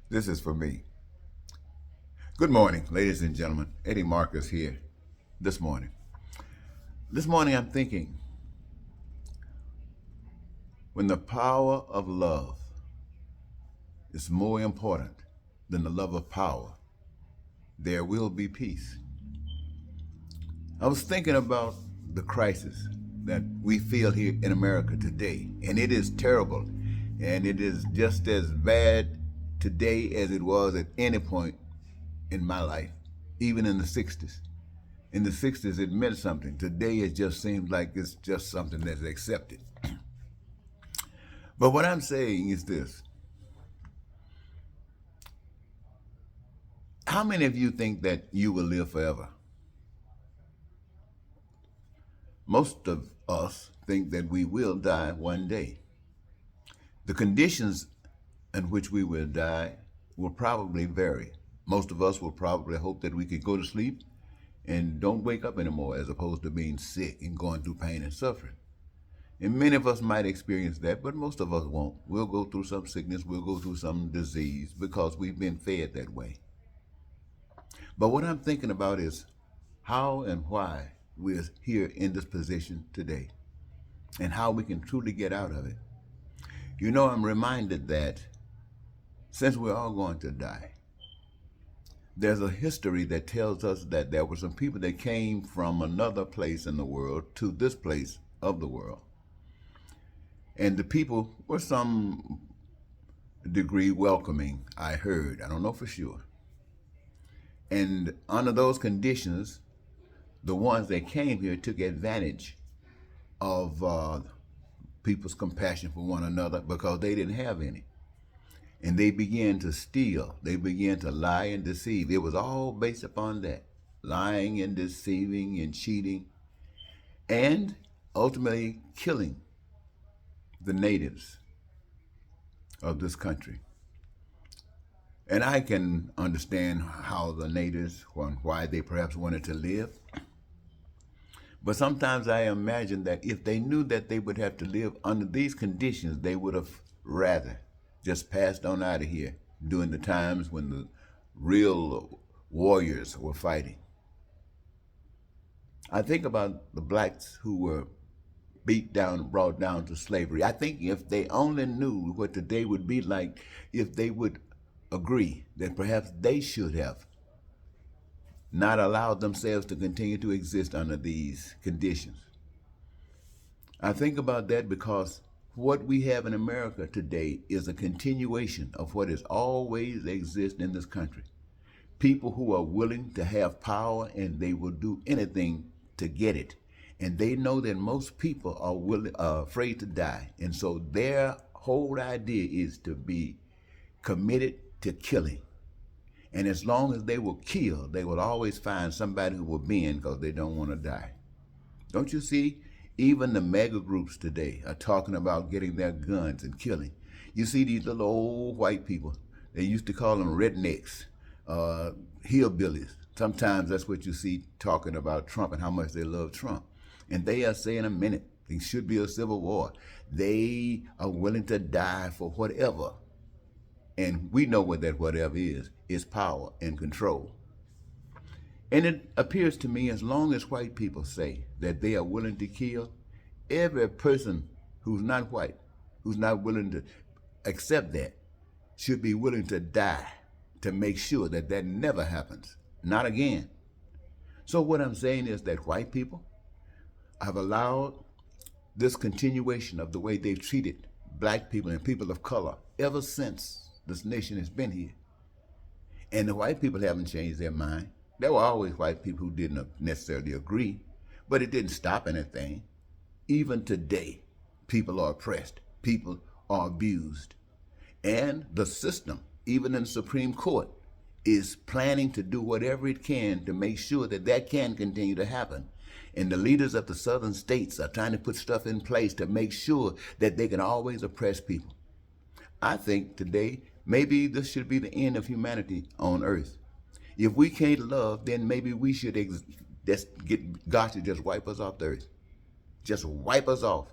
This is for me. Good morning, ladies and gentlemen. Eddie Marcus here this morning. This morning I'm thinking when the power of love is more important than the love of power, there will be peace. I was thinking about the crisis that we feel here in America today, and it is terrible, and it is just as bad today as it was at any point in my life, even in the 60s. In the 60s, it meant something. Today, it just seems like it's just something that's accepted. But what I'm saying is this. How many of you think that you will live forever? Most of us think that we will die one day. The conditions in which we will die will probably vary. Most of us will probably hope that we could go to sleep and don't wake up anymore, as opposed to being sick and going through pain and suffering. And many of us might experience that, but most of us won't. We'll go through some sickness, we'll go through some disease because we've been fed that way. But what I'm thinking about is how and why we're here in this position today and how we can truly get out of it. You know, I'm reminded that since we're all going to die, there's a history that tells us that there were some people that came from another place in the world to this place of the world. And the people were some degree welcoming, I heard. I don't know for sure. And under those conditions, the ones that came here took advantage of people's compassion for one another because they didn't have any. And they began to steal. They began to lie and deceive. It was all based upon that. Lying and deceiving and cheating. And ultimately killing the natives of this country. And I can understand how the natives, why they perhaps wanted to live. But sometimes I imagine that if they knew that they would have to live under these conditions, they would have rather just passed on out of here during the times when the real warriors were fighting. I think about the blacks who were beat down and brought down to slavery. I think if they only knew what the day would be like, if they would agree that perhaps they should have not allowed themselves to continue to exist under these conditions. I think about that because what we have in America today is a continuation of what has always existed in this country. People who are willing to have power and they will do anything to get it. And they know that most people are afraid to die. And so their whole idea is to be committed to killing. And as long as they will kill, they will always find somebody who will bend because they don't want to die. Don't you see? Even the mega groups today are talking about getting their guns and killing. You see these little old white people. They used to call them rednecks, hillbillies. Sometimes that's what you see talking about Trump and how much they love Trump. And they are saying a minute, there should be a civil war. They are willing to die for whatever. And we know what that whatever is power and control. And it appears to me as long as white people say that they are willing to kill, every person who's not white, who's not willing to accept that, should be willing to die to make sure that that never happens. Not again. So what I'm saying is that white people have allowed this continuation of the way they've treated black people and people of color ever since this nation has been here. And the white people haven't changed their mind. There were always white people who didn't necessarily agree, but it didn't stop anything. Even today, people are oppressed, people are abused. And the system, even in the Supreme Court, is planning to do whatever it can to make sure that that can continue to happen. And the leaders of the southern states are trying to put stuff in place to make sure that they can always oppress people. I think today, maybe this should be the end of humanity on earth. If we can't love, then maybe we should get God to just wipe us off the earth. Just wipe us off.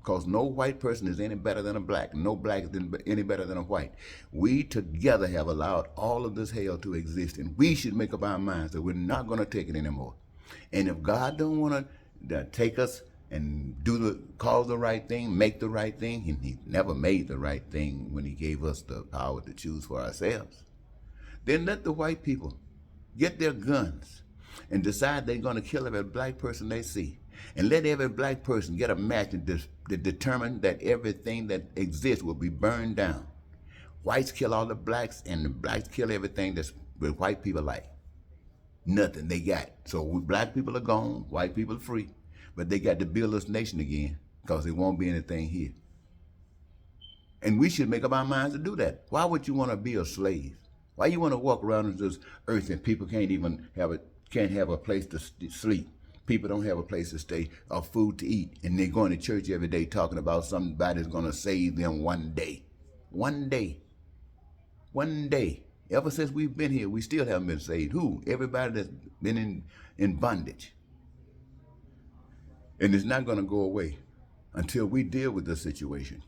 because no white person is any better than a black. No black is any better than a white. We together have allowed all of this hell to exist, and we should make up our minds that we're not going to take it anymore. And if God don't want to take us and cause the right thing, make the right thing, he never made the right thing when he gave us the power to choose for ourselves, then let the white people get their guns and decide they're going to kill every black person they see. And let every black person get a match to determine that everything that exists will be burned down. Whites kill all the blacks, and the blacks kill everything that's what white people like. Nothing they got. So black people are gone, white people are free, but they got to build this nation again because there won't be anything here. And we should make up our minds to do that. Why would you want to be a slave? Why you want to walk around on this earth and people can't have a place to sleep? People don't have a place to stay or food to eat, and they're going to church every day talking about somebody's going to save them one day. One day. One day. Ever since we've been here, we still haven't been saved. Who? Everybody that's been in bondage. And it's not going to go away until we deal with the situation.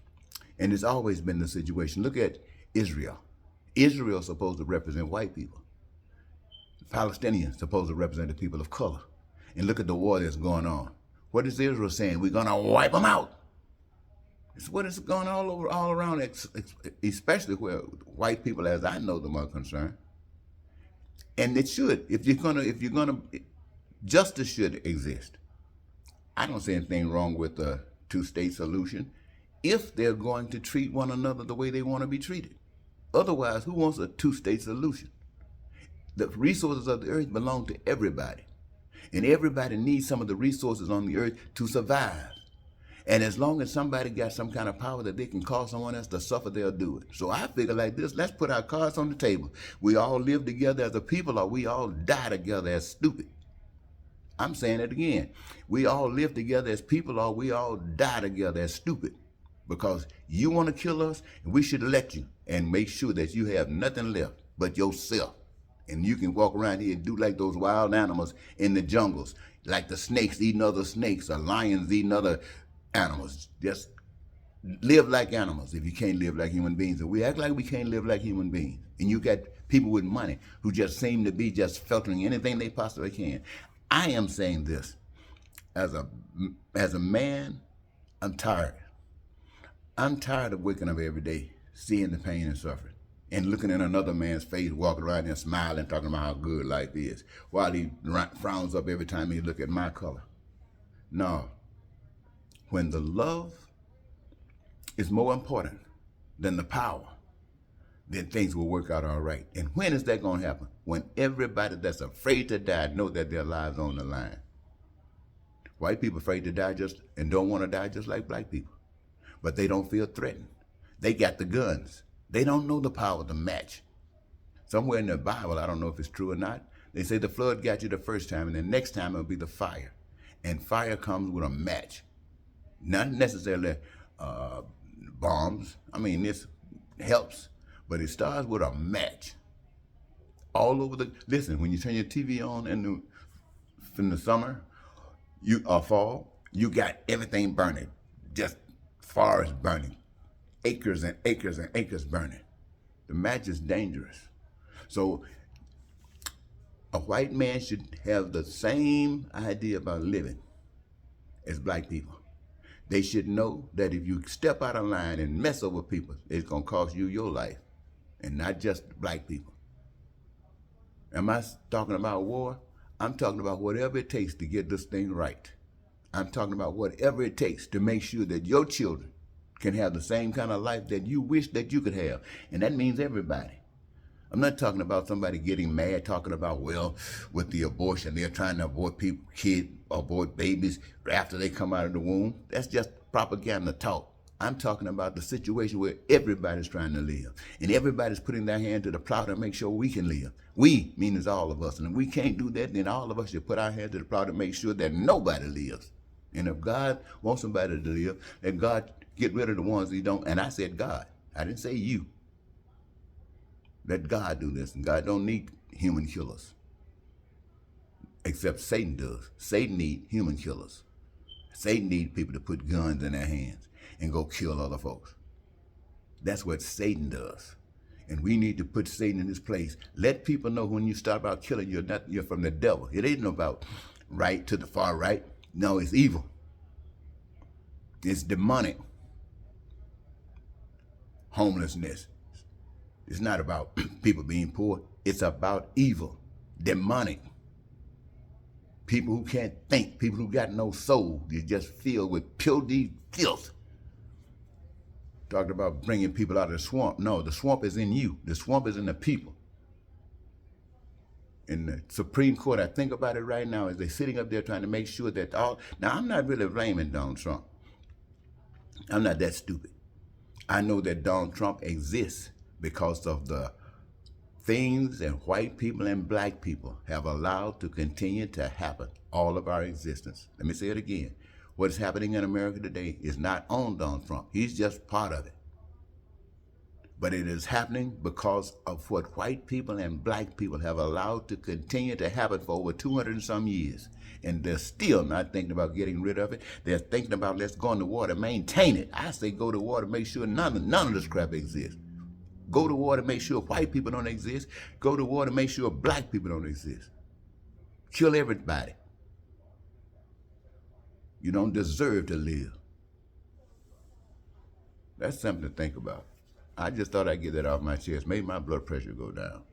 And it's always been the situation. Look at Israel. Israel is supposed to represent white people. The Palestinians supposed to represent the people of color. And look at the war that's going on. What is Israel saying? We're going to wipe them out. It's what is going on all around, especially where white people, as I know them, are concerned. And it should. If you're gonna, justice should exist. I don't see anything wrong with the two-state solution if they're going to treat one another the way they want to be treated. Otherwise, who wants a two-state solution? The resources of the earth belong to everybody. And everybody needs some of the resources on the earth to survive. And as long as somebody got some kind of power that they can cause someone else to suffer, they'll do it. So I figure like this, let's put our cards on the table. We all live together as a people, or we all die together as stupid. I'm saying it again. We all live together as people, or we all die together as stupid. Because you want to kill us, and we should let you and make sure that you have nothing left but yourself. And you can walk around here and do like those wild animals in the jungles, like the snakes eating other snakes or lions eating other animals. Just live like animals if you can't live like human beings. And we act like we can't live like human beings. And you got people with money who just seem to be just filtering anything they possibly can. I am saying this. As a man, I'm tired. I'm tired of waking up every day, seeing the pain and suffering, and looking in another man's face, walking around and smiling, talking about how good life is, while he frowns up every time he look at my color. No. When the love is more important than the power, then things will work out all right. And when is that going to happen? When everybody that's afraid to die know that their lives are on the line. White people afraid to die and don't want to die just like black people. But they don't feel threatened. They got the guns. They don't know the power to match. Somewhere in the Bible, I don't know if it's true or not, they say the flood got you the first time, and the next time it'll be the fire. And fire comes with a match. Not necessarily bombs. I mean, this helps, but it starts with a match. All over listen, when you turn your TV on in the summer, fall, you got everything burning. Just forest burning. Acres and acres and acres burning. The match is dangerous. So a white man should have the same idea about living as black people. They should know that if you step out of line and mess over people, it's going to cost you your life, and not just black people. Am I talking about war? I'm talking about whatever it takes to get this thing right. I'm talking about whatever it takes to make sure that your children can have the same kind of life that you wish that you could have. And that means everybody. I'm not talking about somebody getting mad, talking about, well, with the abortion, they're trying to abort babies after they come out of the womb. That's just propaganda talk. I'm talking about the situation where everybody's trying to live. And everybody's putting their hand to the plow to make sure we can live. We, meaning all of us. And if we can't do that, then all of us should put our hand to the plow to make sure that nobody lives. And if God wants somebody to live, then God get rid of the ones who don't. And I said God. I didn't say you. Let God do this. And God don't need human killers. Except Satan does. Satan needs human killers. Satan needs people to put guns in their hands. and go kill other folks. That's what Satan does. And we need to put Satan in his place. Let people know when you start about killing, you're from the devil. It ain't about right to the far right. No, it's evil. It's demonic. Homelessness. It's not about people being poor. It's about evil, demonic. People who can't think, people who got no soul. You're just filled with filthy filth. Talked about bringing people out of the swamp. No, the swamp is in you. The swamp is in the people. In the Supreme Court, I think about it right now, as they're sitting up there trying to make sure that all... Now, I'm not really blaming Donald Trump. I'm not that stupid. I know that Donald Trump exists because of the things that white people and black people have allowed to continue to happen all of our existence. Let me say it again. What is happening in America today is not on Donald Trump. He's just part of it. But it is happening because of what white people and black people have allowed to continue to happen for over 200 and some years. And they're still not thinking about getting rid of it. They're thinking about, let's go in the water, maintain it. I say go to war to make sure none of this crap exists. Go to war to make sure white people don't exist. Go to war to make sure black people don't exist. Kill everybody. You don't deserve to live. That's something to think about. I just thought I'd get that off my chest. Maybe my blood pressure go down.